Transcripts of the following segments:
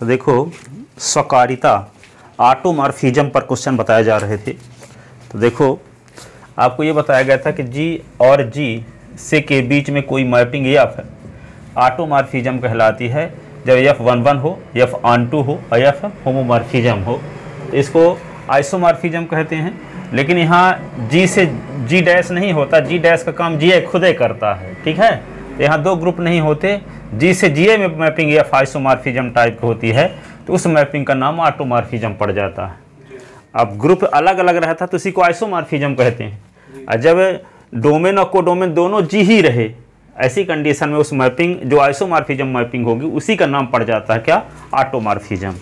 तो देखो स्वकारिता ऑटोमॉर्फिज्म पर क्वेश्चन बताए जा रहे थे। तो देखो आपको ये बताया गया था कि जी और जी से के बीच में कोई मैपिंग एफ ऑटोमॉर्फिज्म कहलाती है जब F11 हो, F12 हो और F होमोमॉर्फिज्म हो। तो इसको आइसोमॉर्फिज्म कहते हैं। लेकिन यहाँ जी से जी डैश नहीं होता, जी डैश का काम जी खुद ही करता है, ठीक है। तो यहाँ दो ग्रुप नहीं होते, जी से जी में मैपिंग एफ आइसोमॉर्फिज्म टाइप की होती है, तो उस मैपिंग का नाम ऑटोमॉर्फिज्म पड़ जाता है। अब ग्रुप अलग अलग रहता तो इसी को आइसोमॉर्फिज्म कहते हैं। और जब डोमेन और कोडोमेन दोनों जी ही रहे, ऐसी कंडीशन में उस मैपिंग जो आइसोमॉर्फिज्म मैपिंग होगी उसी का नाम पड़ जाता है क्या, ऑटोमॉर्फिज्म,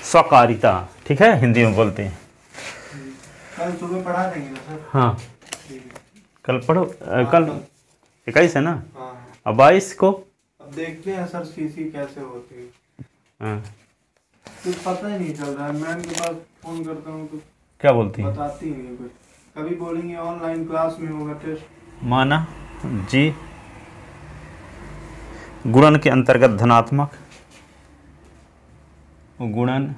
स्वकारिता, ठीक है, हिंदी में बोलते हैं। कल सुबह पढ़ा देंगे ना सर? हाँ कल पढ़ो, कल 21 है ना। हाँ। अब 22 को अब देखते हैं सर सीसी कैसे होती है। हाँ। कुछ पता ही नहीं चल रहा है। मैम के पास फोन करता हूँ तो क्या बोलती है, बताती ही नहीं कुछ। कभी बोलेंगे ऑनलाइन क्लास में होगा टेस्ट। माना जी गुणन के अंतर्गत धनात्मक, गुणन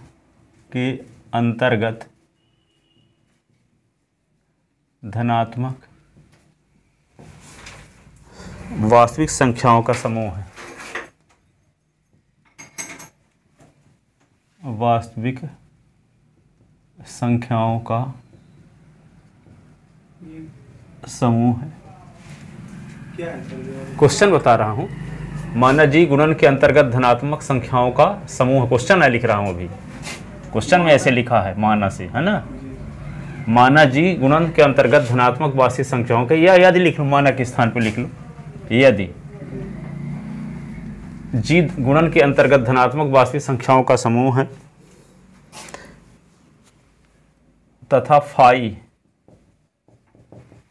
के अंतर्गत धनात्मक वास्तविक संख्याओं का समूह है। वास्तविक संख्याओं का समूह है। क्या है सर? क्वेश्चन बता रहा हूँ। माना जी गुणन के अंतर्गत धनात्मक संख्याओं का समूह, क्वेश्चन है लिख रहा हूँ अभी, क्वेश्चन में ऐसे लिखा है माना से, है ना। माना जी गुणन के अंतर्गत धनात्मक वास्तविक संख्याओं के, या यदि लिख लो, माना के स्थान पर लिख लो, यदि जी गुणन के अंतर्गत धनात्मक वास्तविक संख्याओं का समूह है तथा फाई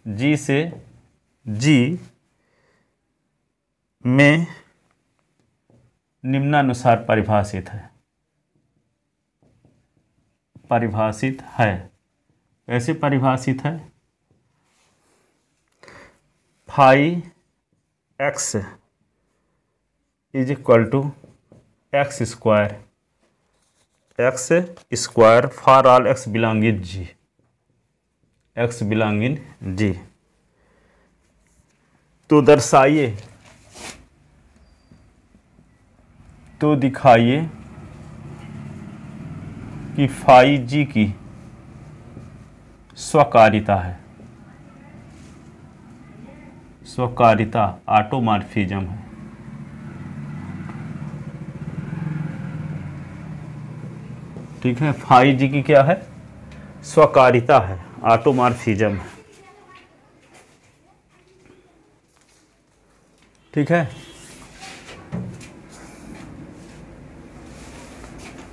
जी से जी में निम्नानुसार परिभाषित है। परिभाषित है, कैसे परिभाषित है, phi x is equal to x square for all x belonging G, x belonging G. तो दर्शाइए, तो दिखाइए कि फाई जी की स्वकारिता है, स्वकारिता ऑटोमॉर्फिज्म है। ठीक है, फाई जी की क्या है, स्वकारिता है, ऑटोमॉर्फिज्म है। ठीक है,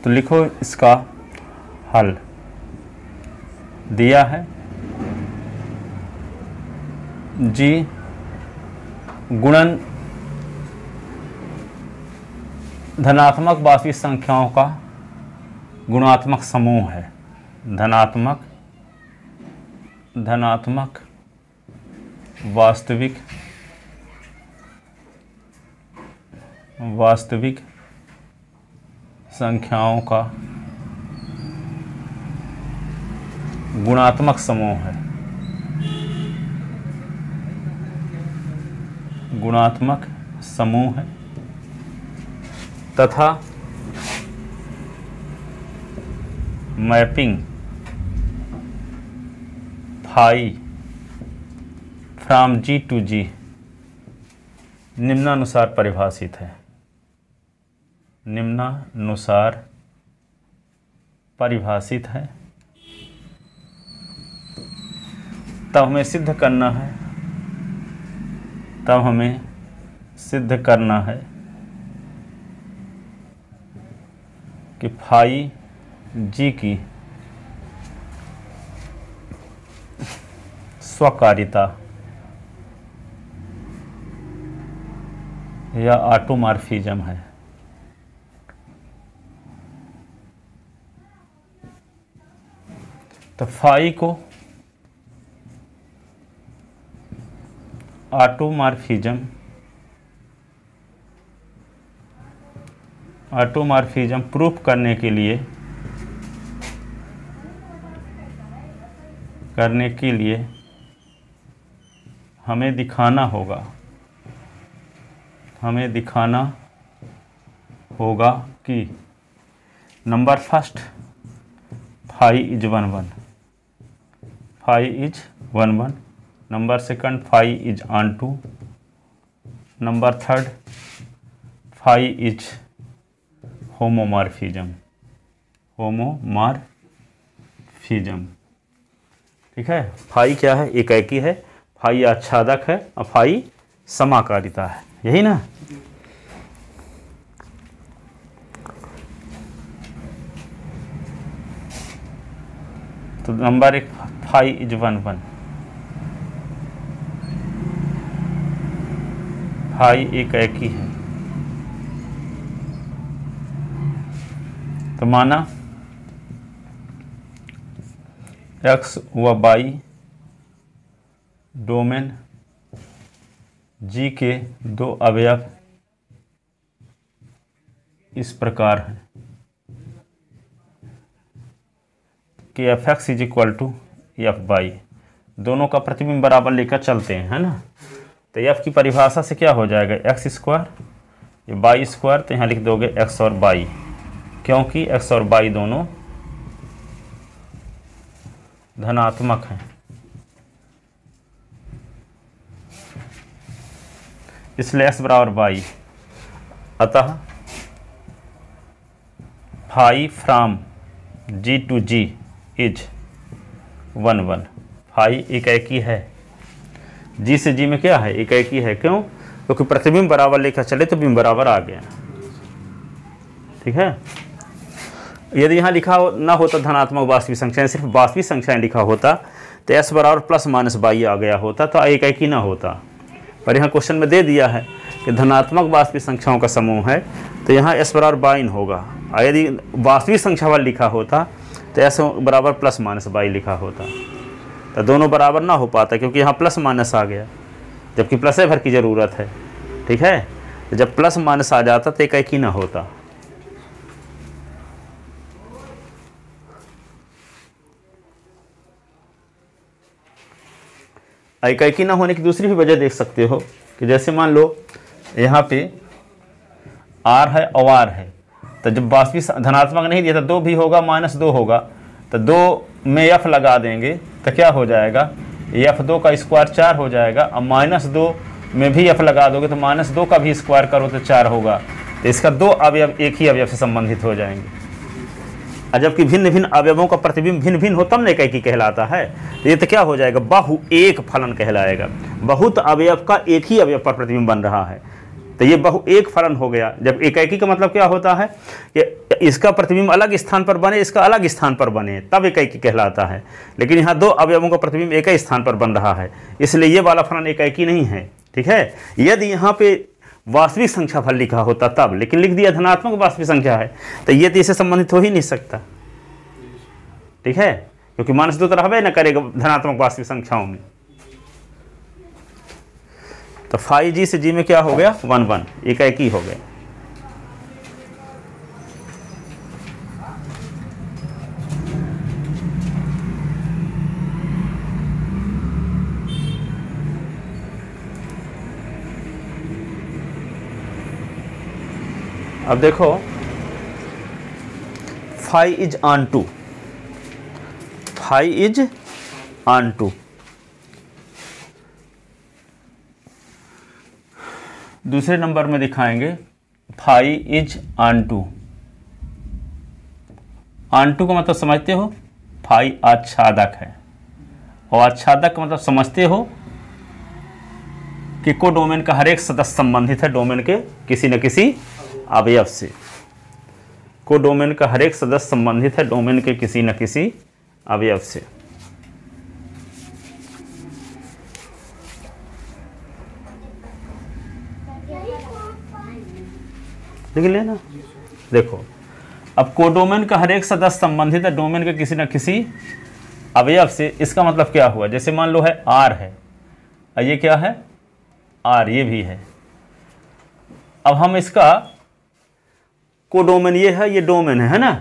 तो लिखो इसका हल दिया है। जी गुणन धनात्मक वास्तविक संख्याओं का गुणात्मक समूह है। धनात्मक वास्तविक संख्याओं का गुणात्मक समूह है। गुणात्मक समूह है तथा mapping phi from G to G निम्नानुसार परिभाषित है। निम्नानुसार परिभाषित है। तब हमें सिद्ध करना है, कि फाई जी की स्वकारिता या ऑटोमॉर्फिज्म है। तो फाई को ऑटोमॉर्फिज्म ऑटोमॉर्फिज्म प्रूफ करने के लिए हमें दिखाना होगा कि number first phi is 1 1, number second phi is on to, number third phi is homomorphism. ठीक है, फाई क्या है? एकाएकी है, फाई आच्छादक है और फाई समाकारिता है, यही ना। तो नंबर एक फाई इज 1 फाई एकाएकी है, तो माना एक्स व वाई डोमेन जी के दो अवयव इस प्रकार हैं कि F x is equal to f y, दोनों का प्रतिबिंब बराबर लेकर चलते हैं, है ना। तो एफ की परिभाषा से क्या हो जाएगा? एक्स स्क्वायर, ये वाई स्क्वायर, तो यहाँ लिख दोगे एक्स और वाई, क्योंकि एक्स और वाई दोनों धनात्मक हैं, इसलिए एक्स बराबर वाई। अतः phi from G to G is 1 phi एकाएकी है, जी से जी में क्या है? एकाएकी है। क्यों? क्योंकि प्रतिबिंब बराबर लेकर चले तो बिंब बराबर आ गया। ठीक है, यदि यहाँ लिखा ना होता धनात्मक वास्तविक संख्याएं, सिर्फ वास्तविक संख्याएं लिखा होता तो एस बराबर प्लस माइनस वाई आ गया होता, तो एकाएकी ना होता। पर यहाँ क्वेश्चन में दे दिया है कि धनात्मक वास्तविक संख्याओं का समूह है, तो यहाँ एस बराबर बाइन होगा। और यदि वास्तविक संख्या वाला लिखा होता तो एस बराबर प्लस माइनस वाई लिखा होता, तो दोनों बराबर ना हो पाता, क्योंकि यहाँ प्लस माइनस आ गया, जबकि प्लस भर की ज़रूरत है। ठीक है, तो जब प्लस माइनस आ जाता तो एकाएकी ना होता। एकाएकी ना होने की दूसरी भी वजह देख सकते हो कि जैसे मान लो यहाँ पे आर है और आर है, तो जब वास्तविक धनात्मक नहीं दिया तो 2 भी होगा, -2 होगा, तो 2 में एफ लगा देंगे तो क्या हो जाएगा? f2 का स्क्वायर 4 हो जाएगा। अब -2 में भी एफ लगा दोगे तो -2 का भी स्क्वायर करो तो 4 होगा, तो इसका 2 अवयव एक ही अवयव से संबंधित हो जाएंगे। और जबकि भिन्न भिन्न अवयवों का प्रतिबिंब भिन्न भिन्न हो तब न एकाएकी कहलाता है। तो ये तो क्या हो जाएगा? बहु एक फलन कहलाएगा। बहुत अवयव का एक ही अवयव पर प्रतिबिंब बन रहा है, तो ये बहु एक फलन हो गया। जब एकाएकी का मतलब क्या होता है कि इसका प्रतिबिंब अलग स्थान पर बने, इसका अलग स्थान पर बने, तब एकाएकी कहलाता है। लेकिन यहाँ 2 अवयवों का प्रतिबिंब एक ही स्थान पर बन रहा है, इसलिए ये वाला फलन एकाएकी नहीं है। ठीक है, यदि यहाँ पे वास्तविक संख्या फल लिखा होता तब, लेकिन लिख दिया धनात्मक वास्तविक संख्या है, तो ये तो इससे संबंधित हो ही नहीं सकता। ठीक है, क्योंकि -2 तो रहबे न करेगा धनात्मक वास्तविक संख्याओं में। तो फाई जी से जी में क्या हो गया? 1 एकाएकी हो गया। अब देखो phi is on to, phi is on to, दूसरे नंबर में दिखाएंगे phi is on to. Onto का मतलब समझते हो? फाई आच्छादक है, और आच्छादक का मतलब समझते हो कि कोडोमेन का हर एक सदस्य संबंधित है डोमेन के किसी न किसी अवयव से। कोडोमेन का हर एक सदस्य संबंधित है डोमेन के किसी न किसी अवयव से। देख लेना, देखो अब कोडोमेन का हर एक सदस्य संबंधित है डोमेन के किसी न किसी अवयव से। इसका मतलब क्या हुआ? जैसे मान लो है आर है, और ये क्या है? आर, ये भी है। अब हम इसका कोडोमेन ये है, ये डोमेन है ना।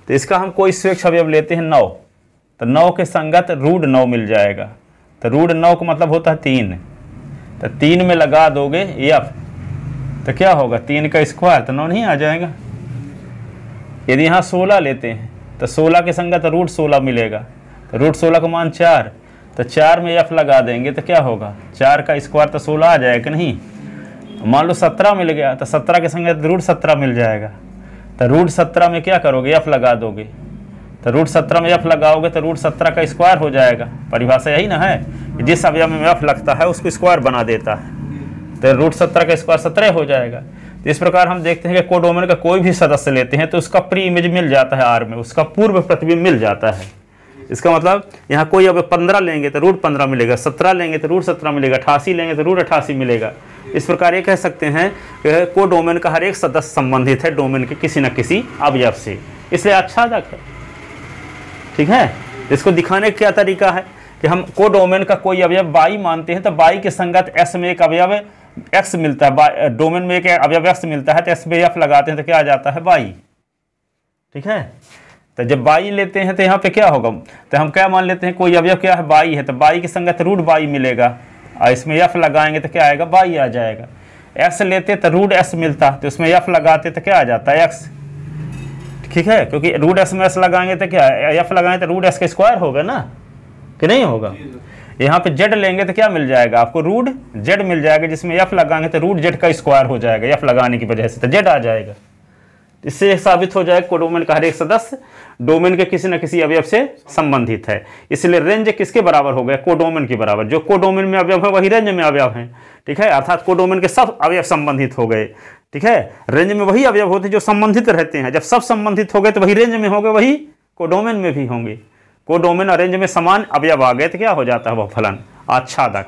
तो इसका हम कोई स्वेच्छ अवयव लेते हैं 9, तो 9 के संगत रूट 9 मिल जाएगा। तो रूट 9 का मतलब होता है 3, तो 3 में लगा दोगे एफ, तो क्या होगा 3 का स्क्वायर, तो 9 नहीं आ जाएगा। यदि यहाँ 16 लेते हैं तो 16 के संगत रूट 16 मिलेगा, तो रूट 16 का मान 4, तो 4 में एफ लगा देंगे तो क्या होगा 4 का स्क्वायर तो 16 आ जाएगा कि नहीं। मान लो 17 मिल गया तो 17 के संगत रूट 17 मिल जाएगा, तो रूट 17 में क्या करोगे एफ लगा दोगे, तो रूट 17 में एफ लगाओगे तो रूट 17 का स्क्वायर हो जाएगा। परिभाषा यही ना है, जिस अवयव में एफ लगता है उसको स्क्वायर बना देता है, तो रूट 17 का स्क्वायर 17 हो जाएगा। तो इस प्रकार हम देखते हैं कि कोडोमेन का कोई भी सदस्य लेते हैं तो उसका प्री इमेज मिल जाता है आर में, उसका पूर्व प्रतिबिंब मिल जाता है। इसका मतलब यहाँ कोई अब 15 लेंगे तो रूट 15 मिलेगा, 17 लेंगे तो रूट 17 मिलेगा, 88 लेंगे तो रूट 88 मिलेगा। इस प्रकार ये कह सकते हैं कि कोडोमेन का हर एक सदस्य संबंधित है डोमेन के किसी न किसी अवयव से, इसलिए आच्छादक है। ठीक है, इसको दिखाने का क्या तरीका है कि हम कोडोमेन का कोई अवयव बाई मानते हैं तो बाई के संगत एस में एक अवयव एक्स मिलता है, डोमेन में एक अवयव एक्स मिलता है तो एस में एफ लगाते हैं तो क्या आ जाता है बाई। ठीक है, तो जब बाई लेते हैं तो यहाँ पे क्या होगा, तो हम क्या मान लेते हैं कोई अवयव क्या है बाई है, तो बाई के संगत रूट बाई मिलेगा, और इसमें एफ लगाएंगे तो क्या आएगा बाई आ जाएगा। एक्स लेते तो रूट एस मिलता, तो उसमें एफ लगाते तो क्या आ जाता है एक्स। ठीक है, क्योंकि रूट एस में एस लगाएंगे तो क्या एफ लगाएंगे तो रूट एस का स्क्वायर होगा ना, कि नहीं होगा। यहाँ पे जेड लेंगे तो क्या मिल जाएगा आपको रूट जेड मिल जाएगा, जिसमें एफ लगाएंगे तो रूट जेड का स्क्वायर हो जाएगा एफ लगाने की वजह से, तो जेड आ जाएगा। इससे साबित हो जाएगा कोडोमेन का हर एक सदस्य डोमेन के किसी न किसी अवयव से संबंधित है। इसलिए रेंज किसके बराबर हो गया कोडोमेन के बराबर, जो कोडोमेन में अवयव है वही रेंज में अवयव है। ठीक है, अर्थात कोडोमेन के सब अवयव संबंधित हो गए। ठीक है, रेंज में वही अवयव होते हैं जो संबंधित रहते हैं, जब सब संबंधित हो गए तो वही रेंज में हो गए, वही कोडोमेन में भी होंगे। कोडोमेन और रेंज में समान अवयव आ गए तो क्या हो जाता है वह फलन आच्छादक।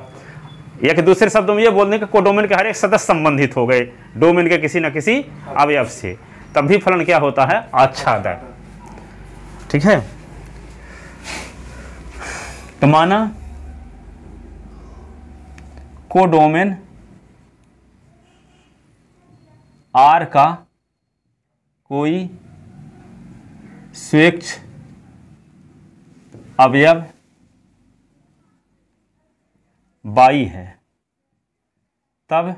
एक दूसरे शब्दों में ये बोलने का कोडोमेन के हर एक सदस्य संबंधित हो गए डोमेन के किसी न किसी अवयव से, तब भी फलन क्या होता है आच्छादक। ठीक है, तो माना कोडोमेन आर का कोई स्वेच्छ अवयव बाई है, तब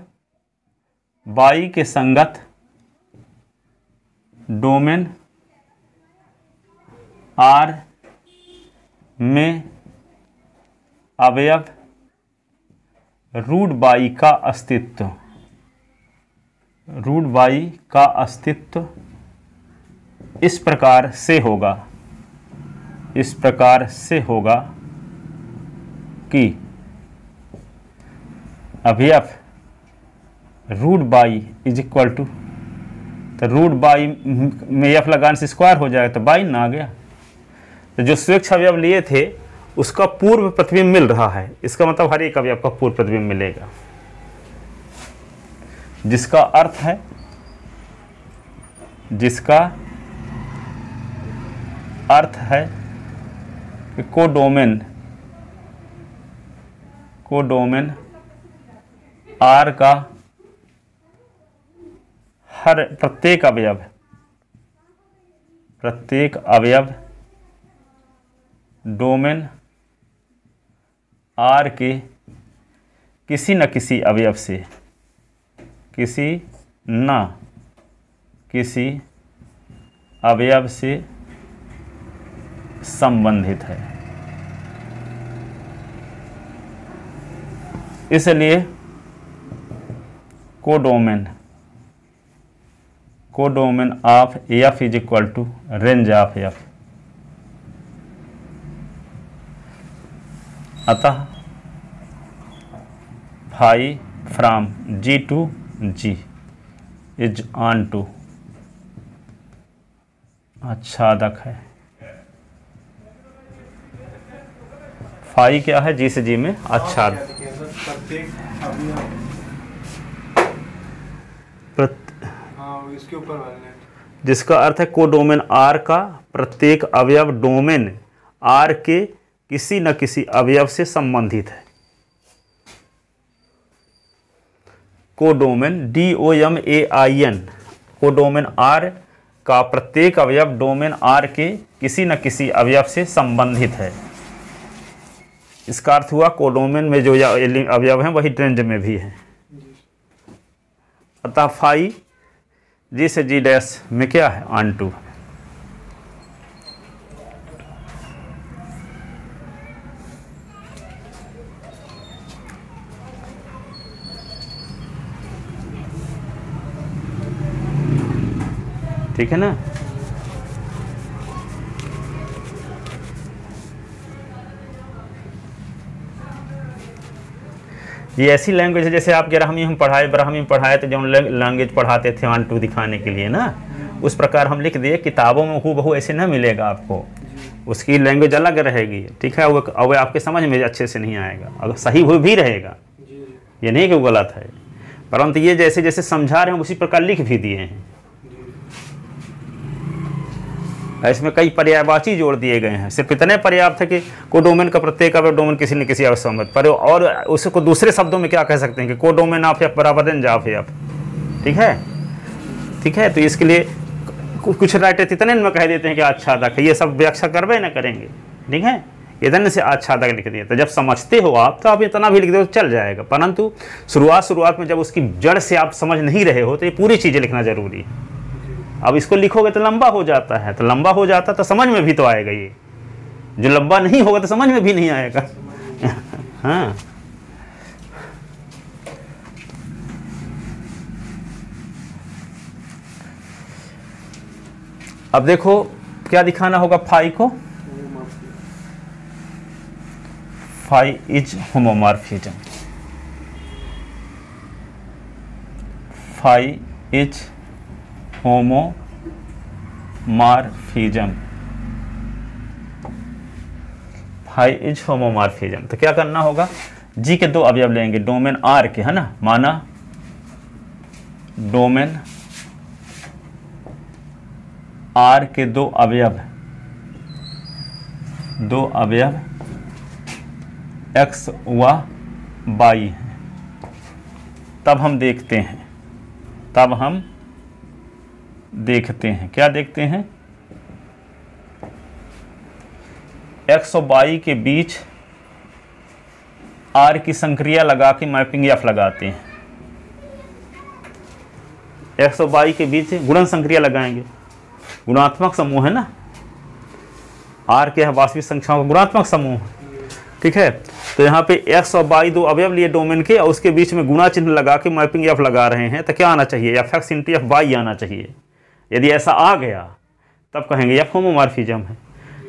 बाई के संगत डोमेन आर में अवयव रूट बाई का अस्तित्व, रूट बाई का अस्तित्व इस प्रकार से होगा, इस प्रकार से होगा कि अवयव root Y is equal to, तो रूट बाई में एफ लगाने से स्क्वायर हो जाएगा तो बाई ना आ गया। तो जो स्वेच्छ अवयव लिए थे उसका पूर्व प्रतिबिंब मिल रहा है, इसका मतलब हर एक अवयव का पूर्व प्रतिबिंब मिलेगा, जिसका अर्थ है, जिसका अर्थ है कि कोडोमेन आर का हर प्रत्येक अवयव डोमेन आर के किसी न किसी अवयव से, किसी न किसी अवयव से संबंधित है। इसलिए codomain of f is equal to range of f. अतः phi from G to G is on टू आच्छादक है। फाई क्या है, जी से जी में आच्छाद, इसके ऊपर जिसका अर्थ है कोडोमेन आर का प्रत्येक अवयव डोमेन आर के किसी न किसी अवयव से संबंधित है। कोडोमेन DOMAIN कोडोमेन आर का प्रत्येक अवयव डोमेन आर के किसी न किसी अवयव से संबंधित है। इसका अर्थ हुआ कोडोमेन में जो अवयव हैं वही रेंज में भी है। अतः फाई जी से जी डैश में क्या है, ऑन2। ठीक है ना। ये ऐसी लैंग्वेज है जैसे आप ब्राह्मी में पढ़ाए तो जो लैंग्वेज पढ़ाते थे 1 2 दिखाने के लिए ना, उस प्रकार हम लिख दिए। किताबों में हूबहू ऐसे ना मिलेगा आपको, उसकी लैंग्वेज अलग रहेगी। ठीक है, वो आपके समझ में अच्छे से नहीं आएगा, अगर सही वो भी रहेगा, ये नहीं कि वो गलत है, परंतु ये जैसे जैसे समझा रहे हैं उसी प्रकार लिख भी दिए हैं। इसमें कई पर्यायवाची जोड़ दिए गए हैं, सिर्फ इतने पर्याप्त है कि कोडोमेन का प्रत्येक अवयव डोमेन किसी न किसी अवयव संबंध पर, और उसको दूसरे शब्दों में क्या कह सकते हैं कि कोडोमेन ऑफ एफ बराबर रेंज ऑफ एफ। ठीक है, ठीक है। तो इसके लिए कुछ राइटर इतने में कह देते हैं कि आच्छादक है, ये सब व्याख्या करवे ना करेंगे। ठीक है, इतने से आच्छादक लिख दिया। तो जब समझते हो आप तो आप इतना भी लिख दो तो चल जाएगा, परंतु शुरुआत में जब उसकी जड़ से आप समझ नहीं रहे हो तो ये पूरी चीज़ें लिखना जरूरी है। अब इसको लिखोगे तो लंबा हो जाता है, तो लंबा हो जाता तो समझ में भी तो आएगा, ये जो लंबा नहीं होगा तो समझ में भी नहीं आएगा। हाँ, अब देखो क्या दिखाना होगा फाई को, phi is homomorphism, phi is homomorphism, phi is homomorphism. तो क्या करना होगा, जी के दो अवयव लेंगे डोमेन आर के, है ना, माना डोमेन आर के दो अवयव एक्स व वाई हैं। तब हम देखते हैं, क्या देखते हैं, एक्स और वाई के बीच आर की संक्रिया लगा के मैपिंग एफ लगाते हैं। एक्स और वाई के बीच गुणन संक्रिया लगाएंगे, गुणात्मक समूह है ना, आर के वास्तविक संख्याओं का गुणात्मक समूह। ठीक है, तो यहाँ पे एक्स और वाई दो अवयव लिए डोमेन के और उसके बीच में गुणा चिन्ह लगा के मैपिंग एफ लगा रहे हैं, तो क्या आना चाहिए, F X into F Y आना चाहिए। यदि ऐसा आ गया तब कहेंगे एफ होमोमॉर्फिज्म है।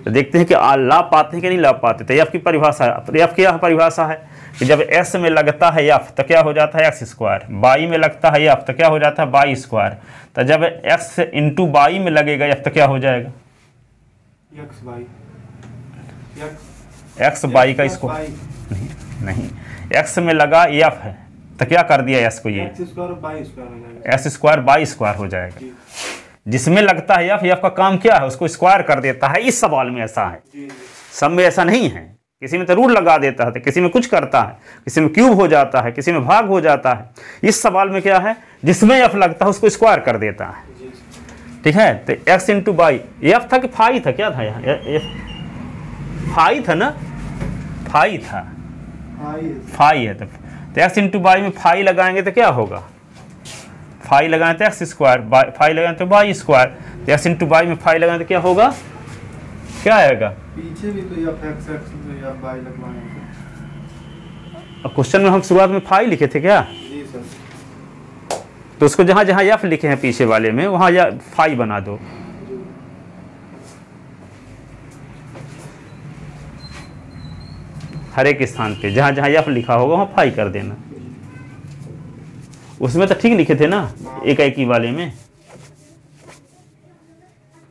तो देखते हैं कि लाभ पाते हैं कि नहीं लाभ पाते। तो एफ की परिभाषा है, तो एफ की यह परिभाषा है कि जब एस में लगता है एफ तो क्या हो जाता है एक्स स्क्वायर, वाई में लगता है एफ तो क्या हो जाता है वाई स्क्वायर। तो जब एक्स इंटू वाई में लगेगा एफ तो क्या हो जाएगा, एक्स वाई का स्क्वायर, नहीं एक्स में लगा एफ है तो क्या कर दिया एस को, ये एस स्क्वायर बाई स्क्वायर हो जाएगा। जिसमें लगता है एफ का काम क्या है, उसको स्क्वायर कर देता है। इस सवाल में ऐसा है, सब में ऐसा नहीं है। किसी में तो रूट लगा देता है, तो किसी में कुछ करता है, किसी में क्यूब हो जाता है, किसी में भाग हो जाता है। इस सवाल में क्या है, जिसमें एफ लगता है उसको स्क्वायर कर देता है। ठीक है, तो एक्स इंटू बाई एफ था कि फाई था, क्या था यहाँ फाई था ना, फाई था, फाई है। तो एक्स इंटू बाई में फाई लगाएंगे तो क्या होगा, फाई लगाएं तो एक्स स्क्वायर, फाई लगाएं तो Y square. X into Y में फाई लगाएं तो क्या होगा, क्या आएगा, पीछे भी तो एफ एक्स या वाई लगवाएंगे। अब क्वेश्चन में हम शुरुआत में फाई लिखे थे क्या, जी सर। तो उसको जहाँ जहाँ एफ लिखे हैं पीछे वाले में वहाँ या फाई बना दो। हर एक स्थान पे जहाँ जहाँ एफ लिखा होगा वहाँ फाई कर देना। उसमें तो ठीक लिखे थे ना, एकाएकी वाले में,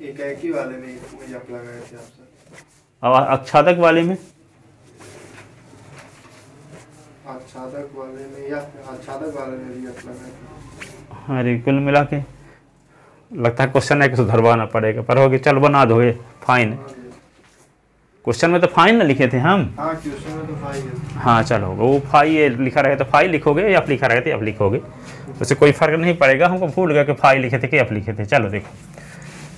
एकाएकी वाले में एफ लगाए थे आप सर। अब आच्छादक वाले में, आच्छादक वाले में भी एफ लगाए थे। अरे कुल मिला के लगता है क्वेश्चन है कि सुधरवाना पड़ेगा, पर होगी चल बना दो ये फाइन। क्वेश्चन में तो फाइन ना लिखे थे हम, हाँ क्वेश्चन में तो फाई है। हाँ चलो वो फाई लिखा रहे तो फाई लिखोगे, एफ लिखा रहे तो एफ लिखोगे। उससे कोई फर्क नहीं पड़ेगा, हमको भूल गया कि फाई लिखे थे कि एफ लिखे थे। चलो देखो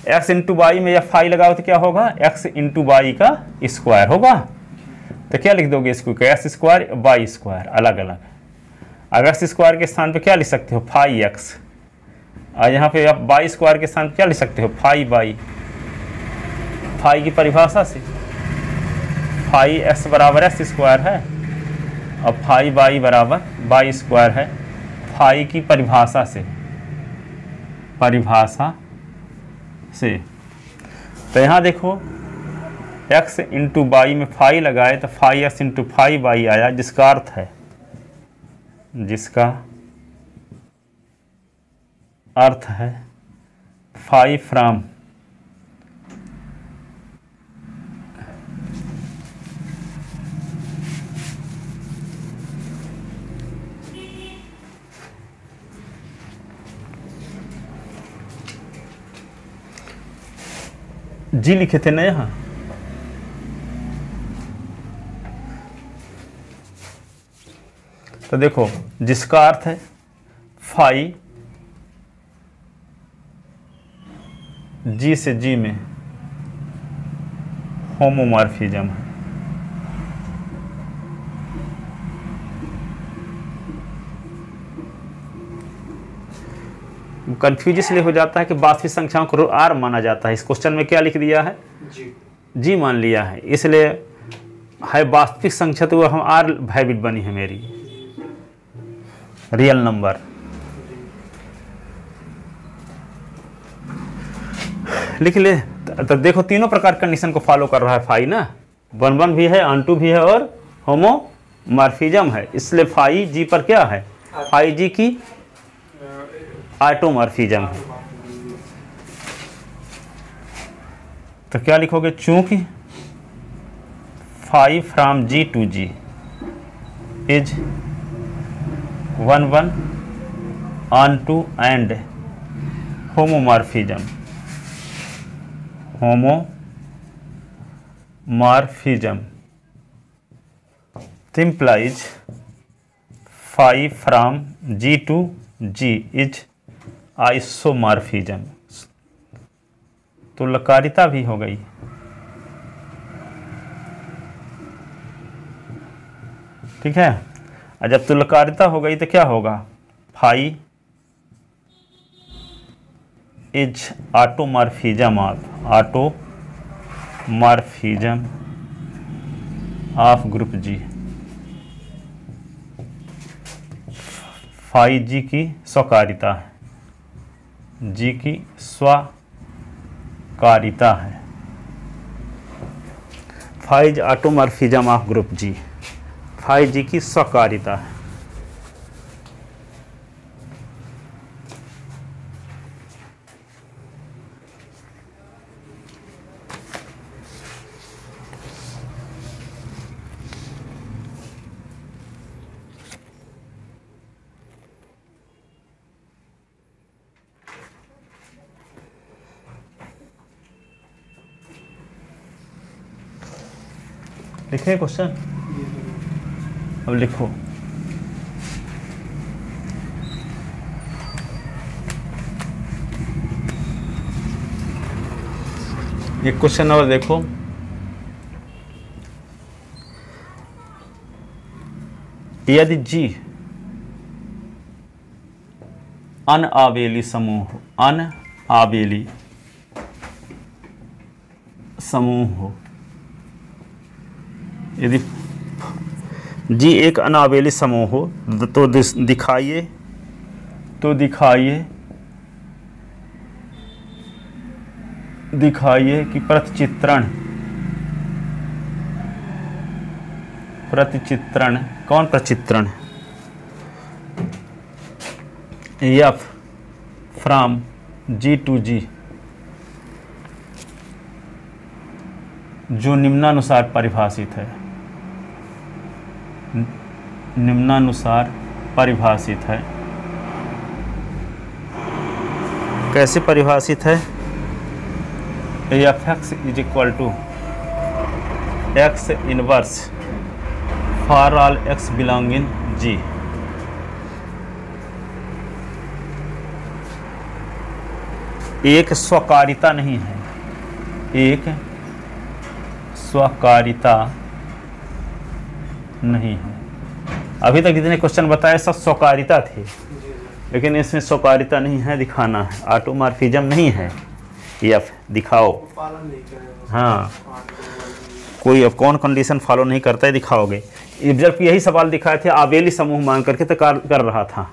एक्स इंटू वाई में या फाई लगाओ तो क्या होगा, एक्स इंटू वाई का स्क्वायर होगा। तो क्या लिख दोगे इसको, एक्स स्क्वायर वाई स्क्वायर अलग अलग। अब एक्स स्क्वायर के स्थान पे क्या लिख सकते हो, फाई एक्स, और यहाँ पे आप वाई स्क्वायर के स्थान पे क्या लिख सकते हो, फाई वाई। फाई की परिभाषा से फाई एक्स बराबर एक्स स्क्वायर है और फाई वाई बराबर वाई स्क्वायर है। फाई की परिभाषा से तो यहाँ देखो x इंटू वाई में फाई लगाए तो phi X into phi Y आया, जिसका अर्थ है फाई फ्राम जी लिखे थे ना यहाँ, तो देखो जिसका अर्थ है फाई जी से जी में होमोमॉर्फिज्म है। कंफ्यूज इसलिए हो जाता है कि वास्तविक संख्याओं को आर माना जाता है। इस क्वेश्चन में क्या लिख दिया है, जी मान लिया है, इसलिए है वास्तविक संख्या तो हम आर वैलिड बनी है मेरी रियल नंबर। लिख ले तो देखो तीनों प्रकार कंडीशन को फॉलो कर रहा है फाई ना, 1 भी है, ऑन2 भी है और होमोमॉर्फिज्म है। इसलिए फाई जी पर क्या है, फाई जी की ऑटोमॉर्फिज्म है। तो क्या लिखोगे, चूंकि phi from G to G is 1 ऑन2 and homomorphism implies phi from G to G is isomorphism। तो लकारिता भी हो गई। ठीक है, और जब तुलकारिता हो गई तो क्या होगा, phi is automorphism of group G. Phi G की स्वकारिता है, जी की स्वकारिता है। Phi is automorphism of group G, phi G की स्वकारिता है। लिखे क्वेश्चन, अब लिखो ये क्वेश्चन नंबर देखो, यदि जी अनआबेली समूह हो, यदि जी एक अनाबेली समूह हो तो दिखाइए कि प्रतिचित्रण कौन प्रतिचित्रण f from G to G जो निम्नानुसार परिभाषित है। कैसे परिभाषित है, f x is equal to x inverse for all x belonging G. एक स्वकारिता नहीं है, एक स्वकारिता नहीं है। अभी तक जितने क्वेश्चन बताए सब स्वकारिता थे, लेकिन इसमें स्वकारिता नहीं है, दिखाना है। ऑटोमॉर्फिज्म नहीं है, एफ दिखाओ। पालन नहीं करेगा। हाँ, कोई अब कौन कंडीशन फॉलो नहीं करता है, दिखाओगे। जब यही सवाल दिखाए थे आबेली समूह मान करके तो कर रहा था,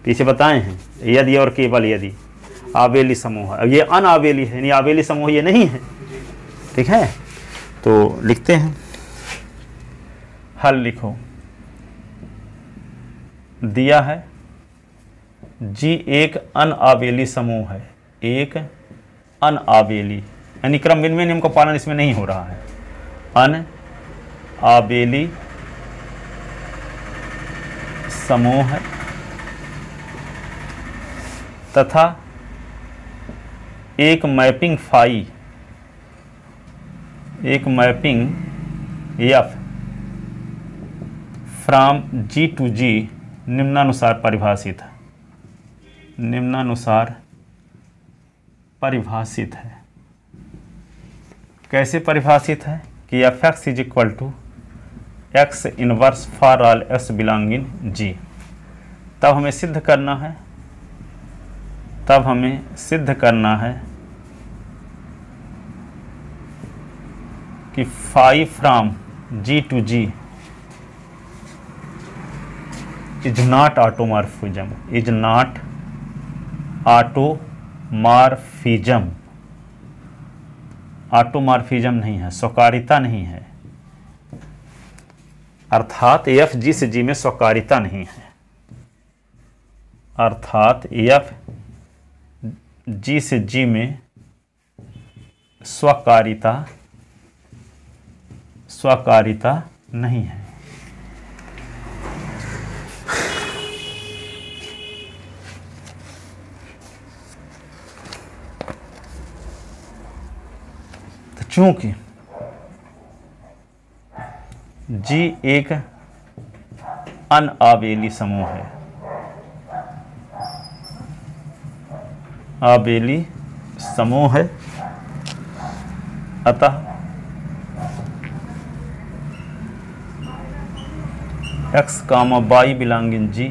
पीछे बताए हैं, यदि और केवल यदि आबेली समूह। अब ये अनआबेली है, यानी आबेली समूह ये नहीं है, ठीक है। तो लिखते हैं, हल लिखो। दिया है जी एक अनआबेली समूह है, एक अनआबेली, यानी क्रम विनिमय नियम का पालन इसमें नहीं हो रहा है। अनआबेली समूह है तथा एक मैपिंग फाई, एक mapping f from G to G निम्नानुसार परिभाषित है, निम्नानुसार परिभाषित है। कैसे परिभाषित है कि F x is equal to x inverse for all s belong in G. तब हमें सिद्ध करना है, तब हमें सिद्ध करना है कि phi from G to G is not automorphism, is not automorphism, automorphism नहीं है, स्वकारिता नहीं है। अर्थात एफ जी से जी में स्वकारिता नहीं है, अर्थात एफ जी से जी में स्वकारिता नहीं है। तो चूंकि जी एक अनआबेली समूह है, आबेली समूह है, अतः x comma y belong in G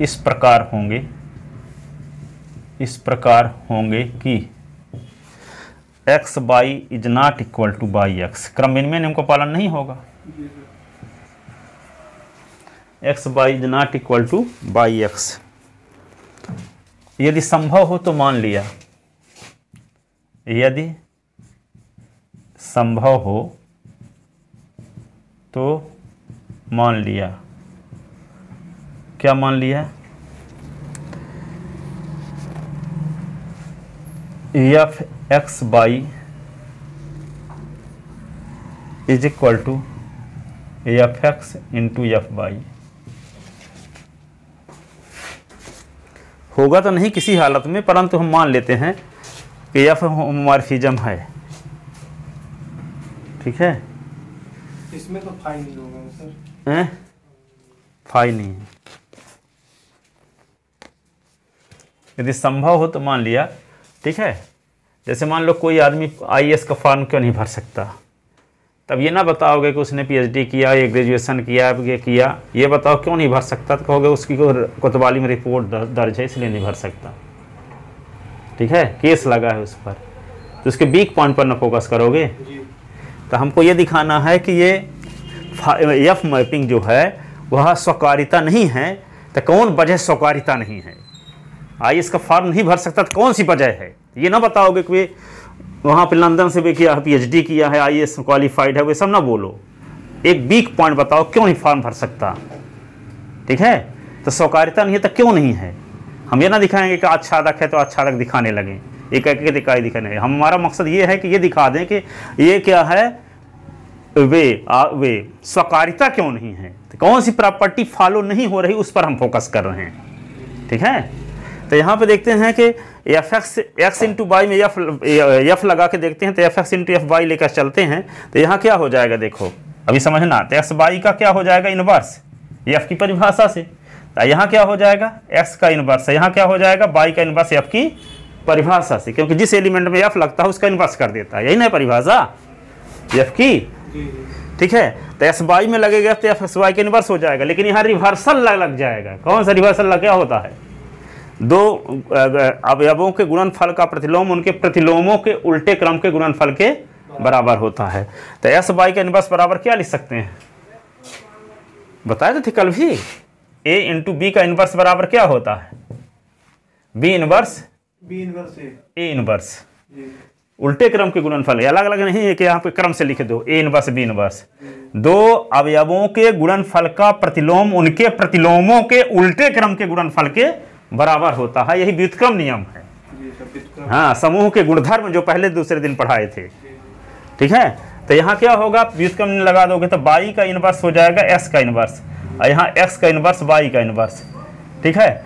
इस प्रकार होंगे कि x Y is not equal to y x. क्रम विनिमय नियम का पालन नहीं होगा, x Y is not equal to y x. यदि संभव हो तो मान लिया, यदि संभव हो तो मान लिया। क्या मान लिया? F X Y is equal to F X into F Y. होगा तो नहीं किसी हालत में, परंतु हम मान लेते हैं कि एफ होमोमॉर्फिज्म है, ठीक है। इसमें तो फाई नहीं होगा सर, फाई नहीं है। यदि संभव हो तो मान लिया, ठीक है। जैसे मान लो कोई आदमी आईएएस का फॉर्म क्यों नहीं भर सकता, तब ये ना बताओगे कि उसने पीएचडी किया या ग्रेजुएशन किया, ये किया, ये बताओ क्यों नहीं भर सकता, तो कहोगे उसकी कोतवाली में रिपोर्ट दर्ज है इसलिए नहीं भर सकता, ठीक है, केस लगा है उस पर, तो उसके वीक पॉइंट पर ना फोकस करोगे। तो हमको ये दिखाना है कि ये एफ मैपिंग जो है वह स्वकारिता नहीं है। तो कौन वजह स्वकारिता नहीं है? आईएएस का फॉर्म नहीं भर सकता तो कौन सी वजह है? ये ना बताओगे कि वहाँ पे लंदन से भी किया, पीएचडी किया है, आईएएस क्वालिफाइड है, वे सब ना बोलो। एक वीक पॉइंट बताओ क्यों नहीं फॉर्म भर सकता, ठीक है। तो स्वकारिता नहीं है तो क्यों नहीं है? हम ये ना दिखाएंगे कि आच्छादक है तो आच्छादक दिखाने लगे, एक एक दिखाई दिखाने। हमारा मकसद ये है कि ये दिखा दें कि ये क्या है, वे स्वकारिता क्यों नहीं है, तो कौन सी प्रॉपर्टी फॉलो नहीं हो रही उस पर हम फोकस कर रहे हैं, ठीक है। तो यहाँ पे देखते हैं कि एफ एक्स इंटू वाई में एफ लगा के देखते हैं, तो F X into F Y लेकर चलते हैं। तो यहाँ क्या हो जाएगा देखो, अभी समझना। तो एक्स वाई का क्या हो जाएगा, इनवर्स एफ की परिभाषा से। तो यहाँ क्या हो जाएगा, एक्स का इनवर्स, यहाँ क्या हो जाएगा, वाई का इनवर्स एफ की परिभाषा से, क्योंकि जिस एलिमेंट में एफ लगता है उसका इन्वर्स कर देता है, यही ना परिभाषा एफ की। ठीक है, तो एस वाई में लगेगा तो एफ एस वाई के इन्वर्स हो जाएगा, लेकिन यहाँ रिवर्सल लग जाएगा। कौन सा रिवर्सल क्या होता है? दो अवयवों के गुणनफल का प्रतिलोम उनके प्रतिलोमों के उल्टे क्रम के गुणनफल के बराबर होता है। तो एस वाई का इन्वर्स बराबर क्या लिख सकते हैं? बताए थे कल भी, ए इंटू बी का इन्वर्स बराबर क्या होता है? B inverse A inverse. उल्टे क्रम के गुणनफल, अलग अलग नहीं है कि यहाँ पे क्रम से लिख दो, ए इन्वर्स बी इन्वर्स। दो अवयवों के गुणनफल का प्रतिलोम उनके प्रतिलोमों के उल्टे क्रम के गुणनफल के बराबर होता है, यही व्युत्क्रम नियम है। हाँ, समूह के गुणधर्म जो पहले दूसरे दिन पढ़ाए थे। ठीक है, तो यहाँ क्या होगा? व्युत्क्रम लगा दोगे तो बाई का इन्वर्स हो जाएगा एस का इन्वर्स, और यहाँ एक्स का इन्वर्स बाई का इन्वर्स। ठीक है,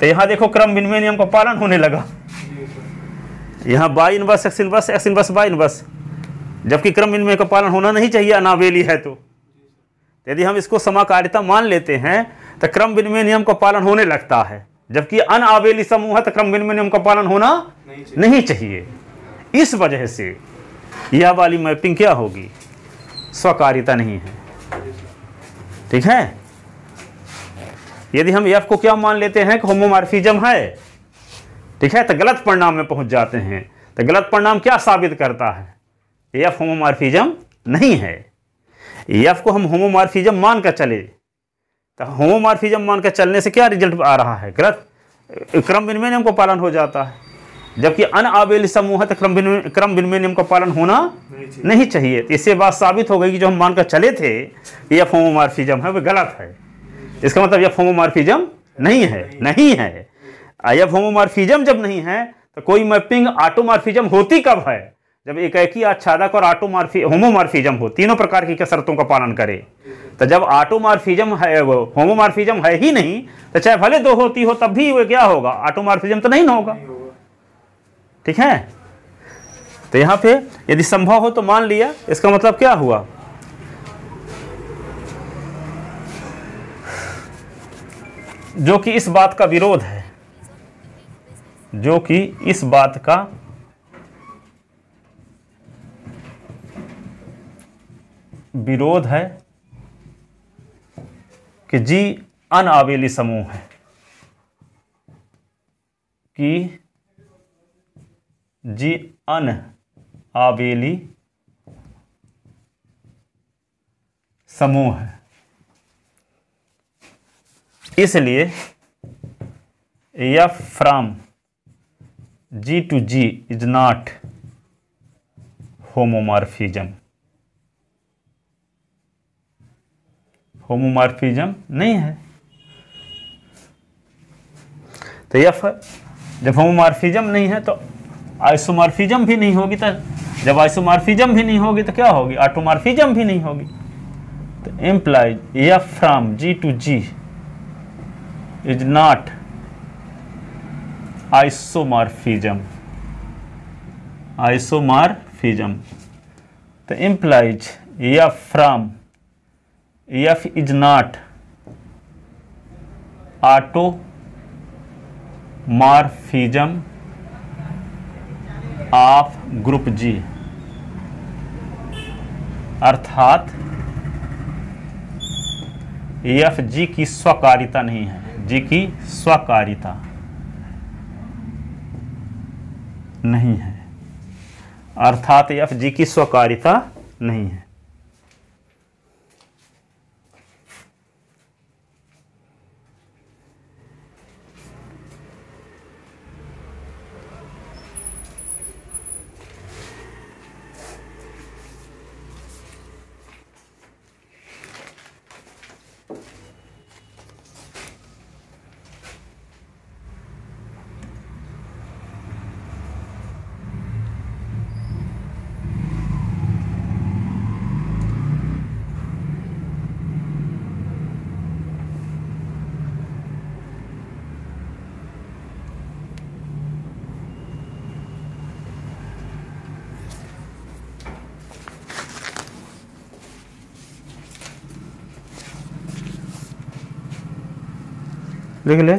तो यहाँ देखो क्रम विनिमय नियम का पालन होने लगा। यहाँ by inverse x inverse by inverse, जबकि क्रम विनिमय का पालन होना नहीं चाहिए अनावेली है। तो यदि हम इसको समाकारिता मान लेते हैं तो क्रम विनिमय नियम का पालन होने लगता है, जबकि अनावेली समूह है तो क्रम विनिमय नियम का पालन होना नहीं चाहिए। इस वजह से यह वाली मैपिंग क्या होगी? स्वकारिता नहीं है। ठीक है, यदि हम एफ को क्या मान लेते हैं कि होमोमॉर्फिज्म है, ठीक है, तो गलत परिणाम में पहुंच जाते हैं। तो गलत परिणाम क्या साबित करता है? एफ होमोमॉर्फिज्म नहीं है। एफ को हम होमोमॉर्फिज्म मान कर चले, तो होमोमॉर्फिज्म मान कर चलने से क्या रिजल्ट आ रहा है? गलत क्रम विनिमय नियम को पालन हो जाता है, जबकि अनावेली समूह है तो क्रम विनिमय नियम का पालन होना नहीं चाहिए। तो इससे बात साबित हो गई कि जो हम मानकर चले थे कि एफ होमोमॉर्फिज्म है वो गलत है। इसका मतलब एफ होमोमॉर्फिज्म नहीं है। एफ होमोमॉर्फिज्म जब नहीं है तो कोई मैपिंग ऑटोमॉर्फिज्म होती कब है? जब एकाकी आच्छादक और होमोमॉर्फिज्म हो, तीनों प्रकार की शर्तों का पालन करे। तो जब ऑटोमॉर्फिज्म है, वो होमोमॉर्फिज्म है ही नहीं, तो चाहे भले दो होती हो तब भी वो क्या होगा? ऑटोमॉर्फिज्म तो नहीं होगा। ठीक है, तो यहाँ पे यदि संभव हो तो मान लिया, इसका मतलब क्या हुआ? जो कि इस बात का विरोध है, जो कि इस बात का विरोध है कि जी अनावेली समूह है, कि जी अनावेली समूह है। इसलिए F from G to G is not homomorphism. Homomorphism नहीं है। तो एफ जब होमोमॉर्फिज्म नहीं है तो आइसोमॉर्फिज्म भी नहीं होगी। तो जब आइसोमॉर्फिज्म भी नहीं होगी तो क्या होगी? ऑटोमॉर्फिज्म भी नहीं होगी। तो implies f from G to G is not isomorphism. तो implies f from f is not automorphism of group G, अर्थात एफ जी की स्वकारिता नहीं है। जी की स्वकारिता नहीं है, अर्थात एफ जी की स्वकारिता नहीं है। लिख ले।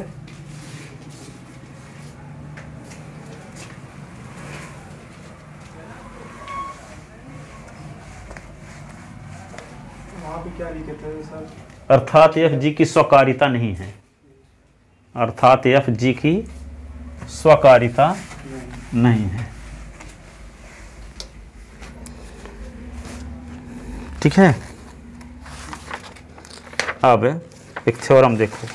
पे क्या लिखे थे सर? अर्थात एफ जी की स्वकारिता नहीं है, अर्थात एफ जी की स्वकारिता नहीं है। ठीक है। अब एक थ्योरम देखो,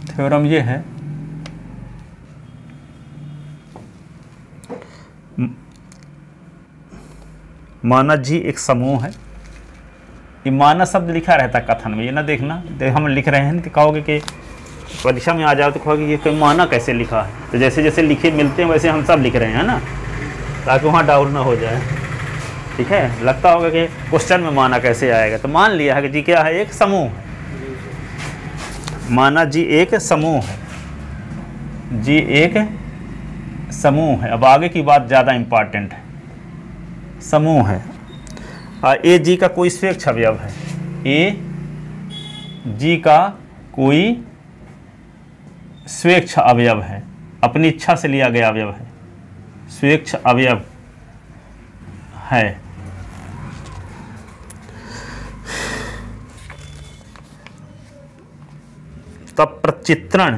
थ्योरम ये है, माना जी एक समूह है। ये माना शब्द लिखा रहता कथन में, ये ना देखना हम लिख रहे हैं तो कहोगे कि परीक्षा में आ जाओ तो कहोगे ये कोई माना कैसे लिखा है। तो जैसे जैसे लिखे मिलते हैं वैसे हम सब लिख रहे हैं ना, ताकि वहाँ डाउट ना हो जाए। ठीक है, लगता होगा कि क्वेश्चन में माना कैसे आएगा, तो मान लिया है कि जी क्या है, एक समूह है। माना जी एक समूह है, जी एक समूह है। अब आगे की बात ज़्यादा इम्पॉर्टेंट है। समूह है, ए जी का कोई स्वेच्छ अवयव है, ए जी का कोई स्वेच्छ अवयव है, अपनी इच्छा से लिया गया अवयव है, स्वेच्छ अवयव है। तब प्रतिचित्रण,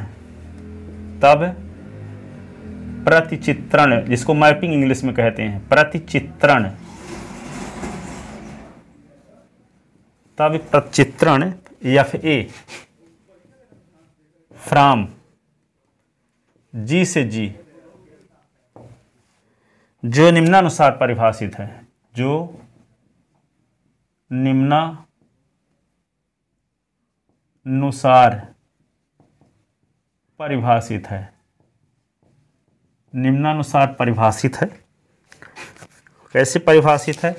जिसको मैपिंग इंग्लिश में कहते हैं, प्रतिचित्रण, तब प्रतिचित्रण एफ ए फ्रॉम जी से जी जो निम्नानुसार परिभाषित है, जो निम्नानुसार परिभाषित है, निम्नानुसार परिभाषित है। कैसे परिभाषित है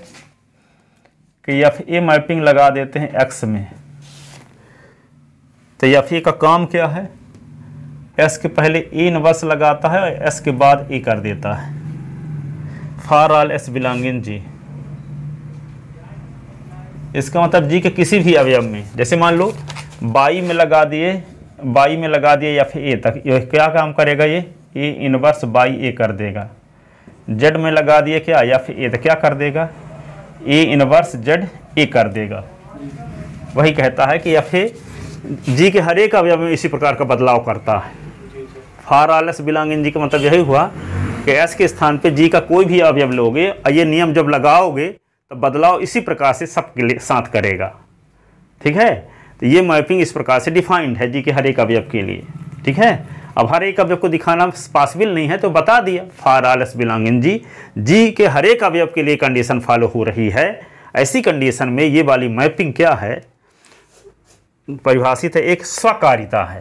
कि एफ ए मैपिंग लगा देते हैं एक्स में, तो एफ ए का काम क्या है, एस के पहले ए इनवर्स लगाता है और एस के बाद ए कर देता है। फॉर ऑल एस बिलोंगिंग जी, इसका मतलब जी के किसी भी अवयव में, जैसे मान लो बाई में लगा दिए एफ ए तक, ये क्या काम करेगा, ये ए इनवर्स बाई ए कर देगा। जेड में लगा दिए क्या, एफ ए, तो क्या कर देगा, ए इनवर्स जेड ए कर देगा। वही कहता है कि एफ ए जी के हर एक अवयव में इसी प्रकार का बदलाव करता है। फॉर ऑल एस बिलोंगिंग जी का मतलब यही हुआ कि एस के स्थान पे जी का कोई भी अवयव लोगे और ये नियम जब लगाओगे तो बदलाव इसी प्रकार से सबके साथ करेगा। ठीक है, तो ये मैपिंग इस प्रकार से डिफाइंड है जी के हर एक अवयव के लिए। ठीक है, अब हर एक अवयव को दिखाना पॉसिबल नहीं है तो बता दिया, फॉर ऑल एस बिलोंगिंग जी के हर एक अवयव के लिए कंडीशन फॉलो हो रही है। ऐसी कंडीशन में ये वाली मैपिंग क्या है, परिभाषित है, एक स्वकारिता है।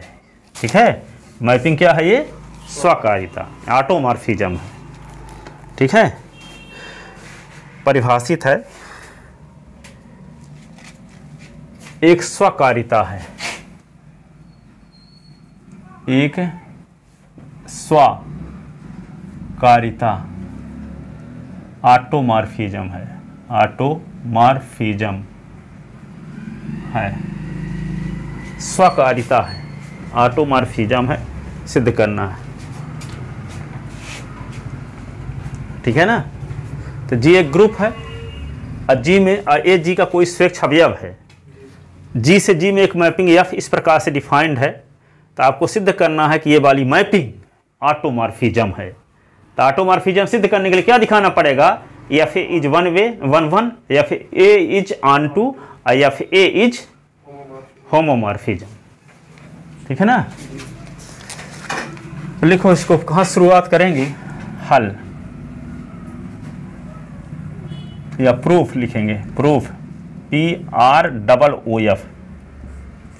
ठीक है, मैपिंग क्या है, ये स्वकारिता, ऑटोमॉर्फिज्म है। ठीक है, परिभाषित है, एक स्वकारिता है, एक स्वकारिता, ऑटोमॉर्फिज्म है, ऑटोमॉर्फिज्म है, स्वकारिता है, ऑटोमॉर्फिज्म है, सिद्ध करना है। ठीक है ना, तो जी एक ग्रुप है और जी में ए जी का कोई स्वेच्छ अवयव है, जी से जी में एक मैपिंग एफ इस प्रकार से डिफाइंड है, तो आपको सिद्ध करना है कि ये वाली मैपिंग ऑटोमॉर्फिज्म है। तो ऑटोमॉर्फिज्म सिद्ध करने के लिए क्या दिखाना पड़ेगा, F A is one way one, F A is on to, F A is homomorphism. ठीक है ना, लिखो इसको, कहाँ शुरुआत करेंगे, हल या प्रूफ लिखेंगे, प्रूफ, PROOF,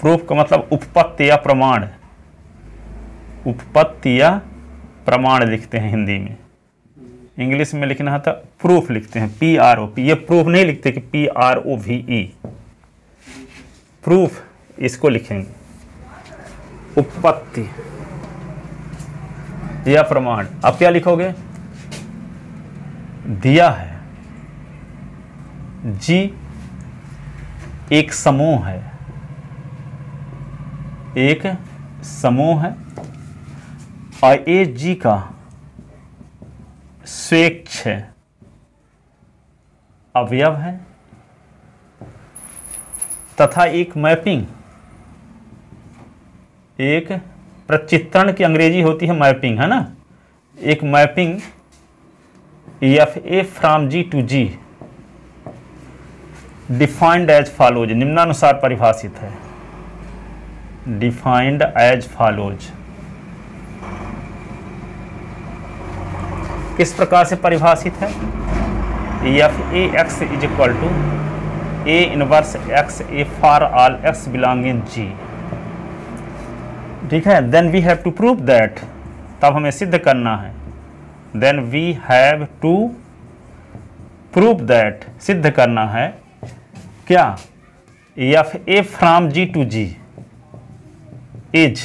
प्रूफ का मतलब उपपत्ति या प्रमाण, उपपत्ति या प्रमाण लिखते हैं हिंदी में। इंग्लिश में लिखना है तो प्रूफ लिखते हैं, PROP, ये प्रूफ नहीं लिखते कि PROVE, प्रूफ इसको लिखेंगे, उपपत्ति या प्रमाण। अब क्या लिखोगे, दिया है जी एक समूह है, एक समूह है और ए जी का स्वैच्छ अवयव है तथा एक मैपिंग, एक प्रचित्रण की अंग्रेजी होती है मैपिंग, है ना, एक mapping FA from G to G defined as follows, निम्नानुसार परिभाषित है, डिफाइंड एज फॉलोज। किस प्रकार से परिभाषित है? FAX is equal to A inverse X A for all x belonging G। ठीक है, then we have to prove that, तब हमें सिद्ध करना है, then we have to prove that, सिद्ध करना है क्या? FA from G to G is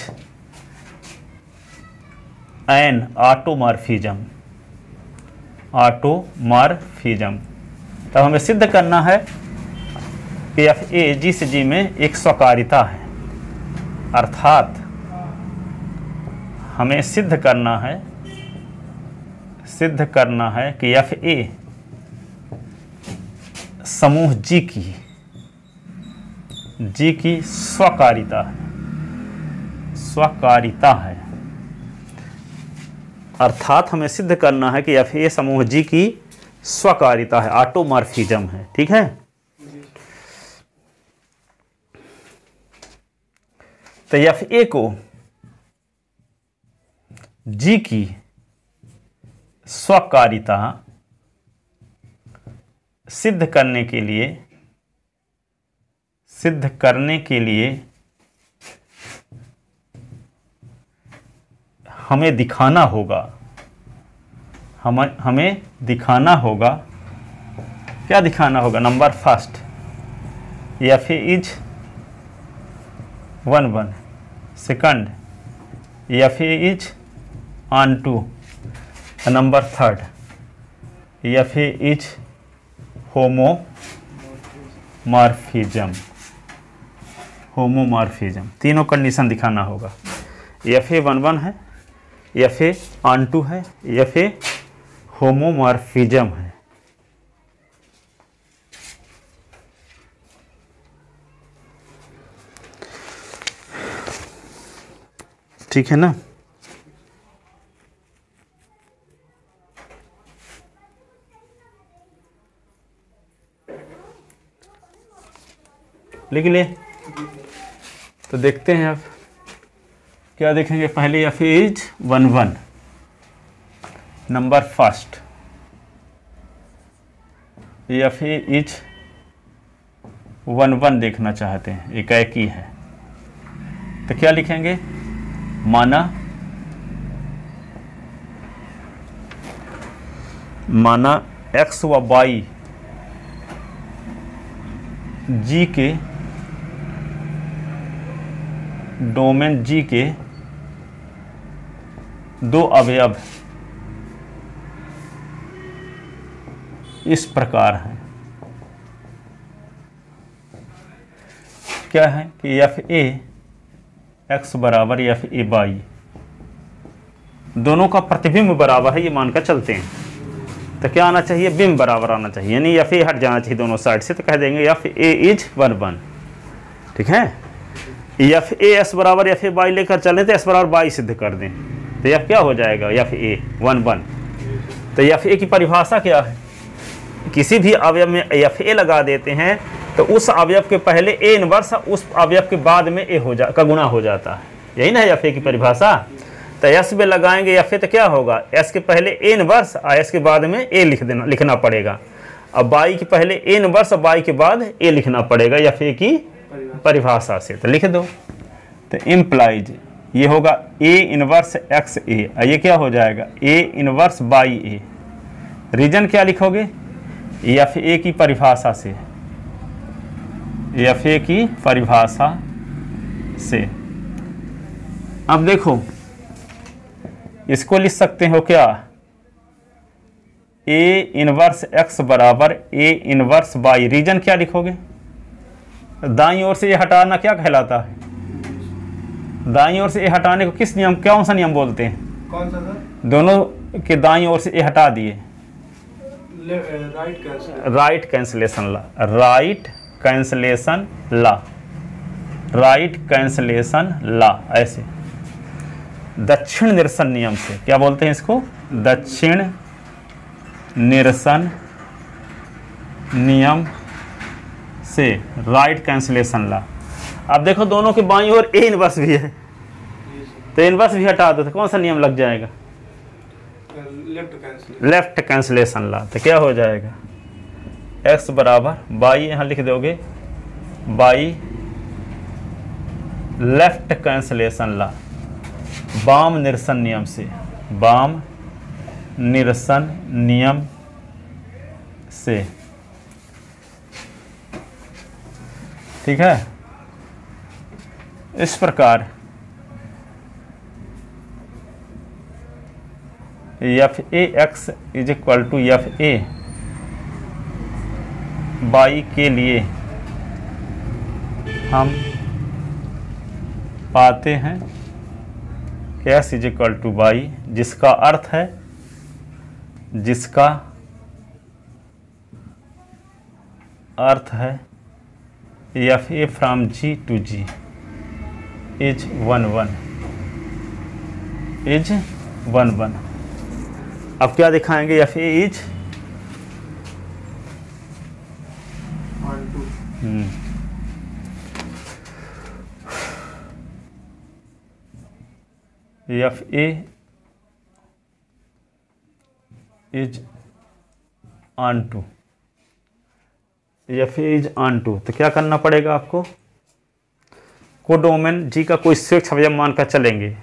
an automorphism, automorphism. तब हमें सिद्ध करना है कि FA G से G में एक स्वकारिता है, अर्थात हमें सिद्ध करना है कि FA समूह G की स्वकारिता है, अर्थात हमें सिद्ध करना है कि FA समूह G की स्वकारिता है, ऑटोमॉर्फिज्म है। ठीक है, तो FA को G की स्वकारिता सिद्ध करने के लिए हमें दिखाना होगा, हमें दिखाना होगा, क्या दिखाना होगा? Number first, FA is 1 1, second FA is on to, number third FA is homomorphism, तीनों कंडीशन दिखाना होगा। FA 1 1 है, FA ऑन टू है, FA होमोमॉर्फिज्म है। ठीक है ना? लिख ले, तो देखते हैं अब क्या देखेंगे। पहले FA is 1 1, number first FA is 1 1 देखना चाहते हैं, एकाएकी है, तो क्या लिखेंगे? माना x व y G के डोमेन G के दो अवयव इस प्रकार हैं। क्या है कि FA x बराबर FA y, दोनों का प्रतिबिंब बराबर है, ये मानकर चलते हैं। तो क्या आना चाहिए? बिंब बराबर आना चाहिए, यानी FA हट जाना चाहिए दोनों साइड से, तो कह देंगे FA इज 1 1। ठीक है, FA s बराबर FA y लेकर चलें तो s बराबर y सिद्ध कर दें, तो यह क्या हो जाएगा? FA 1 1। तो FA की परिभाषा क्या है? किसी भी अवयव में FA लगा देते हैं तो उस अवयव के पहले A इनवर्स, उस अवयव के बाद में A का गुणा हो जाता है, यही ना है FA की परिभाषा। तो S में लगाएंगे FA तो क्या होगा? S के पहले A इनवर्स और S के बाद में A लिखना पड़ेगा। अब y के पहले A इनवर्स और y के बाद A लिखना पड़ेगा FA की परिभाषा से, तो लिख दो। तो इम्प्लाइज ये होगा A इनवर्स XA, ये क्या हो जाएगा? A inverse YA। रीजन क्या लिखोगे? FA की परिभाषा से, FA की परिभाषा से। अब देखो इसको लिख सकते हो क्या? A इनवर्स x बराबर A इनवर्स y। रीजन क्या लिखोगे? दाईं ओर से ये हटाना क्या कहलाता है? दाईं ओर से ये हटाने को किस नियम, कौन सा नियम बोलते हैं? कौन सा सर? दोनों के दाईं ओर से ए हटा दिए, राइट कैंसिल, राइट कैंसलेशन ला, राइट कैंसलेशन ला, ऐसे। दक्षिण निरसन नियम से, क्या बोलते हैं इसको? दक्षिण निरसन नियम से राइट कैंसलेशन ला। अब देखो दोनों के बाईं ओर ए इनवर्स भी है, तो इनवर्स भी हटा दो तो कौन सा नियम लग जाएगा? लेफ्ट कैंसलेशन ला। तो क्या हो जाएगा? x बराबर बाई, यहाँ लिख दोगे बाई लेफ्ट कैंसलेशन ला, वाम निरसन नियम से, वाम निरसन नियम से। ठीक है, इस प्रकार F A X is equal to F A Y के लिए हम पाते हैं X is equal to Y, जिसका अर्थ है, जिसका अर्थ है F A from G to G is 1 1। अब क्या दिखाएंगे? F A is F A is on to, F A is on to. तो क्या करना पड़ेगा आपको? कोडोमेन जी का कोई स्वेच्छ अवयव मानकर चलेंगे,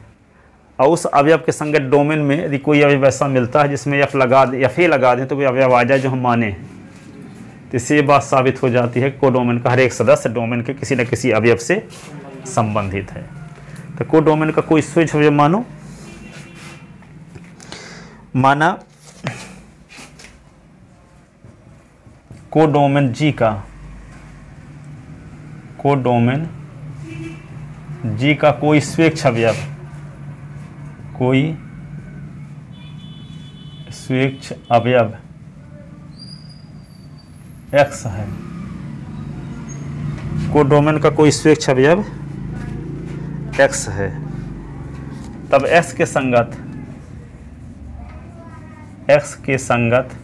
और उस अवयव के संगत डोमेन में यदि कोई अवयव ऐसा मिलता है जिसमें एफ लगा दें, एफ ए लगा दें, तो कोई अवयव आ जाए जो हम माने, तो इससे ये बात साबित हो जाती है कि कोडोमेन का हर एक सदस्य डोमेन के किसी न किसी अवयव से संबंधित है। तो कोडोमेन का कोई स्वेच्छ अवयव मानो, माना कोडोमेन जी का, कोडोमेन जी का कोई स्वेच्छ अवयव, कोई स्वेच्छ अवयव x है, कोडोमेन का कोई स्वेच्छ अवयव x है, तब x के संगत, x के संगत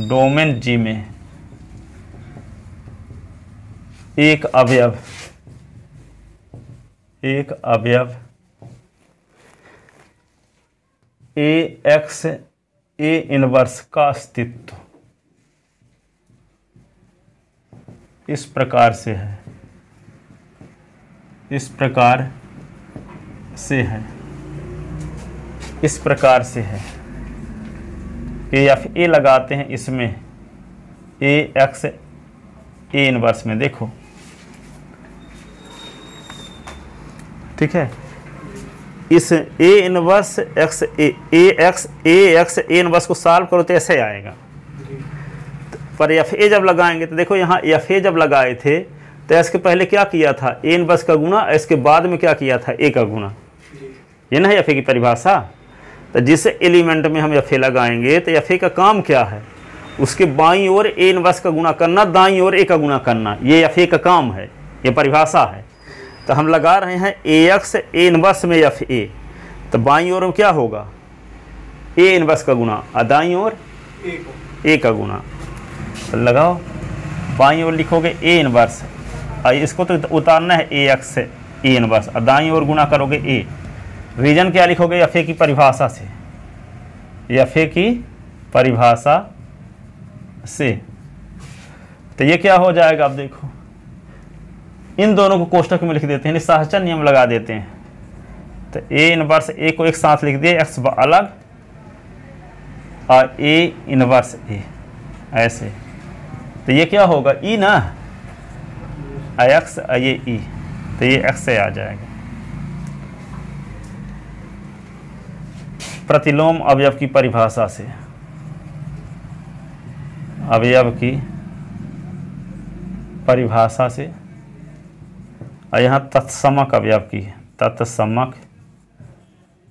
डोमेन G में एक अवयव ए एक्स ए इनवर्स का अस्तित्व इस प्रकार से है, इस प्रकार से है, इस प्रकार से है। एफ ए लगाते हैं इसमें, ए एक्स ए इनवर्स में, देखो ठीक है। इस A inverse X A inverse को सॉल्व करो तो ऐसे आएगा। पर एफ ए जब लगाएंगे तो देखो यहाँ एफ ए जब लगाए थे तो इसके पहले क्या किया था? ए इनवर्स का गुना, इसके बाद में क्या किया था? ए का गुना। ये ना है एफ ए की परिभाषा। तो जिस एलिमेंट में हम एफ ए लगाएंगे तो एफ ए का काम क्या है? उसके बाईं ओर ए इनवर्स का गुना करना, दाईं ओर ए का गुना करना, ये एफ ए का काम है, ये परिभाषा है। तो हम लगा रहे हैं ए एक्स ए इनवर्स में एफ ए, तो बाईं ओर में क्या होगा? ए इनवर्स का गुना, और दाईं ओर ए का गुना। तो लगाओ, बाईं ओर लिखोगे ए इनवर्स, और इसको तो उतारना है ए एक्स ए इनवर्स, और दाईं ओर गुना करोगे ए। रीजन क्या लिखोगे? एफ ए की परिभाषा से, एफ ए की परिभाषा से। तो ये क्या हो जाएगा? अब देखो, इन दोनों को कोष्टक में लिख देते हैं, निशाचर नियम लगा देते हैं। तो ए इनवर्स ए को एक साथ लिख दिए, एक्स अलग और ए इनवर्स ए ऐसे। तो ये क्या होगा? ई ना, एक्स ये ई, तो ये एक्स से आ जाएगा। प्रतिलोम अवयव की परिभाषा से, अवयव की परिभाषा से, और यहाँ तत्समक अवयव की, तत्समक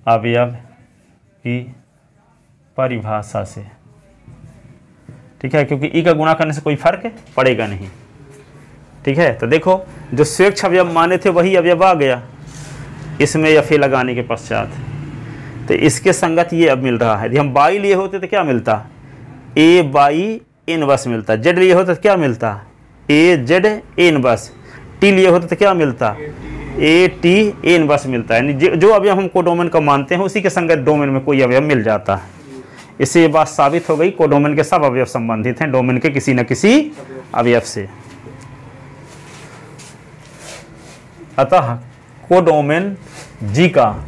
अवयव की परिभाषा से, ठीक है, क्योंकि ई का गुणा करने से कोई फर्क पड़ेगा नहीं, ठीक है। तो देखो जो स्वेच्छ अवयव माने थे वही अवयव आ गया इसमें या फिर लगाने के पश्चात, तो इसके संगत ये अब मिल रहा है। यदि हम बाई लिए होते तो क्या मिलता, ए बाई इनवर्स मिलता, जेड लिए होते तो क्या मिलता, ए जेड ए इनवर्स, टी लिए होते तो क्या मिलता, ए टी ए इनवर्स मिलता है। यानी जो अवयव हम कोडोमेन का मानते हैं उसी के संगत डोमेन में कोई अवयव मिल जाता है। इससे ये बात साबित हो गई कोडोमेन के सब अवयव संबंधित हैं डोमेन के किसी न किसी अवयव से। अतः कोडोमेन जी का,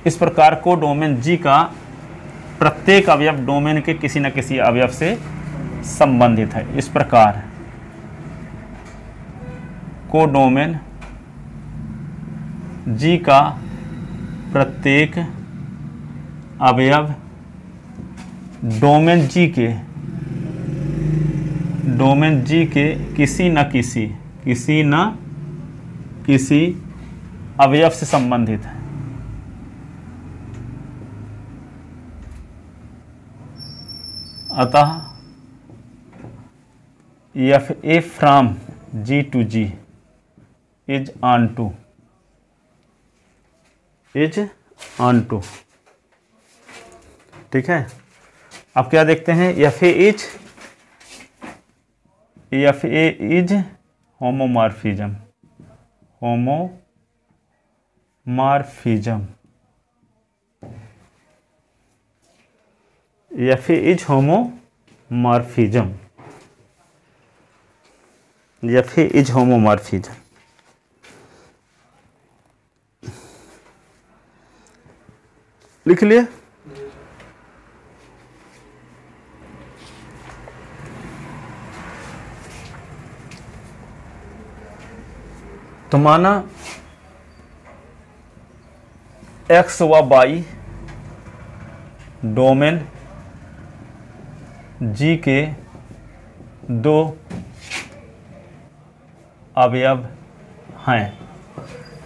इस प्रकार कोडोमेन जी का प्रत्येक अवयव डोमेन के किसी न किसी अवयव से संबंधित है। इस प्रकार कोडोमेन जी का प्रत्येक अवयव डोमेन जी के किसी न किसी अवयव से संबंधित है। अतः F A from G to G is on to, ठीक है। अब क्या देखते हैं, F A is homomorphism, F A is homomorphism, F A is homomorphism. लिख लिए। तो माना एक्स व वाई डोमेन जी के दो अवयव हैं,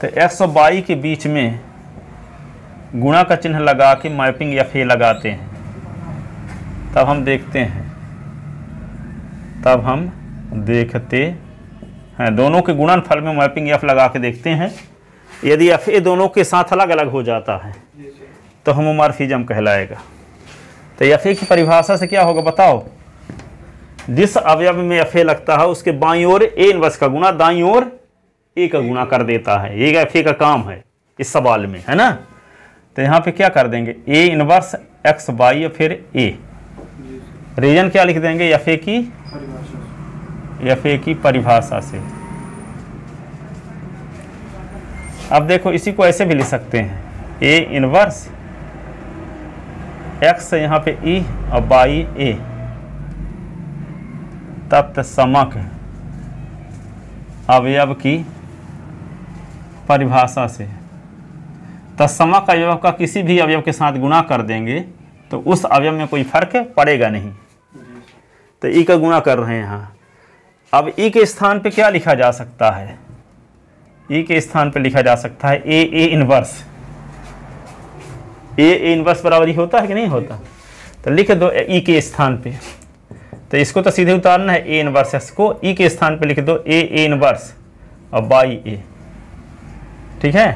तो एक्स और वाई के बीच में गुणा का चिन्ह लगा के मैपिंग या फे लगाते हैं, तब हम देखते हैं दोनों के गुणनफल में मैपिंग एफ लगा के देखते हैं। यदि एफ ए दोनों के साथ अलग अलग हो जाता है तो होमोमॉर्फिज्म कहलाएगा। तो एफ ए की परिभाषा से क्या होगा बताओ, जिस अवयव में एफ ए लगता है उसके बाईं ओर ए इनवर्स का गुणा दाईं ओर ए का गुणा कर देता है। ये एफ ए का काम है इस सवाल में, है ना। तो यहाँ पे क्या कर देंगे, ए इनवर्स एक्स वाई फिर ए, रीजन क्या लिख देंगे, एफ ए की परिभाषा से। अब देखो इसी को ऐसे भी लिख सकते हैं, ए इनवर्स एक्स यहाँ पे ई और वाई ए तब समक अवयव की परिभाषा से। तत्समक अवयव का किसी भी अवयव के साथ गुणा कर देंगे तो उस अवयव में कोई फर्क पड़ेगा नहीं। तो ई का गुणा कर रहे हैं यहाँ। अब ई के स्थान पे क्या लिखा जा सकता है, ई के स्थान पे लिखा जा सकता है ए इनवर्स। ए इनवर्स बराबरी होता है कि नहीं होता, तो लिख दो ई के स्थान पे। तो इसको तो सीधे उतारना है, ए इनवर्स एक्स को ई के स्थान पे लिख दो ए इनवर्स और बाई ए, ठीक है।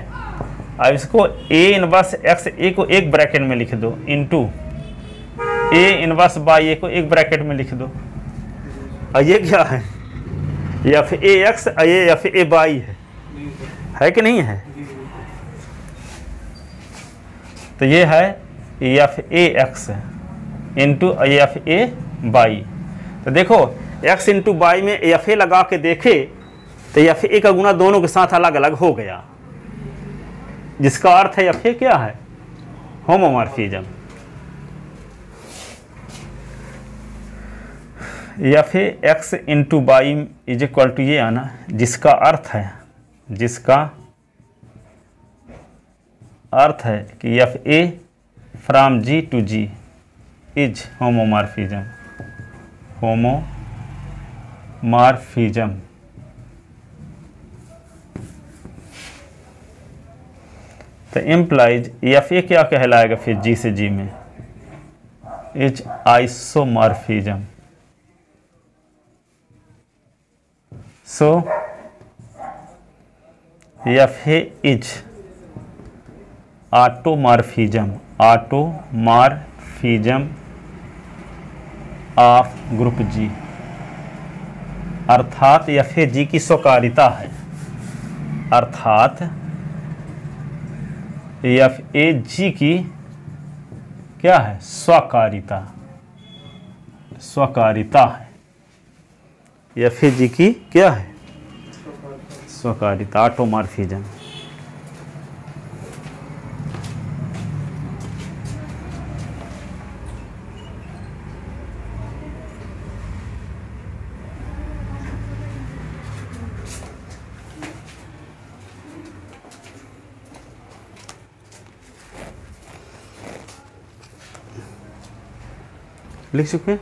अब इसको ए इनवर्स एक्स ए को एक ब्रैकेट में लिख दो इंटू ए इनवर्स बाई ए को एक ब्रैकेट में लिख दो। और ये क्या है, एफ ए एक्स ये एफ ए बाई है कि नहीं है। तो ये है F A X into F A by. तो देखो एक्स इंटू बाई में एफ ए लगा के देखे तो एफ ए का गुणा दोनों के साथ अलग अलग हो गया, जिसका अर्थ है एफ ए क्या है, homomorphism. F A X into by is equal to ये आना, जिसका अर्थ है कि F A from G to G is homomorphism. तो इम्प्लाइज एफ ए क्या कहलाएगा फिर जी से जी में, is isomorphism. So F A is automorphism, automorphism of group G, अर्थात एफ ए जी की स्वकारिता है, अर्थात एफ ए जी की क्या है, स्वकारिता, स्वकारिता है, एफ ए जी की क्या है, स्वकारिता, ऑटोमॉर्फिज्म। लिख चुके हैं?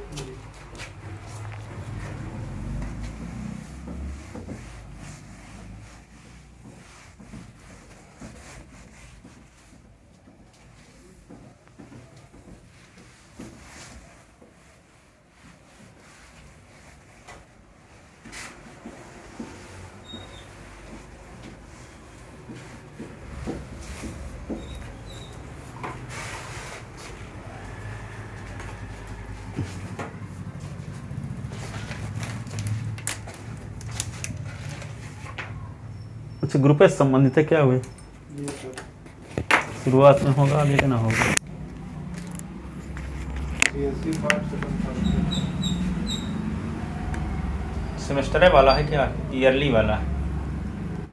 अच्छा, ग्रुप एस संबंधित है क्या हुए? शुरुआत में होगा, आगे ना होगा। सेमेस्टर वाला है क्या, ईयरली वाला है?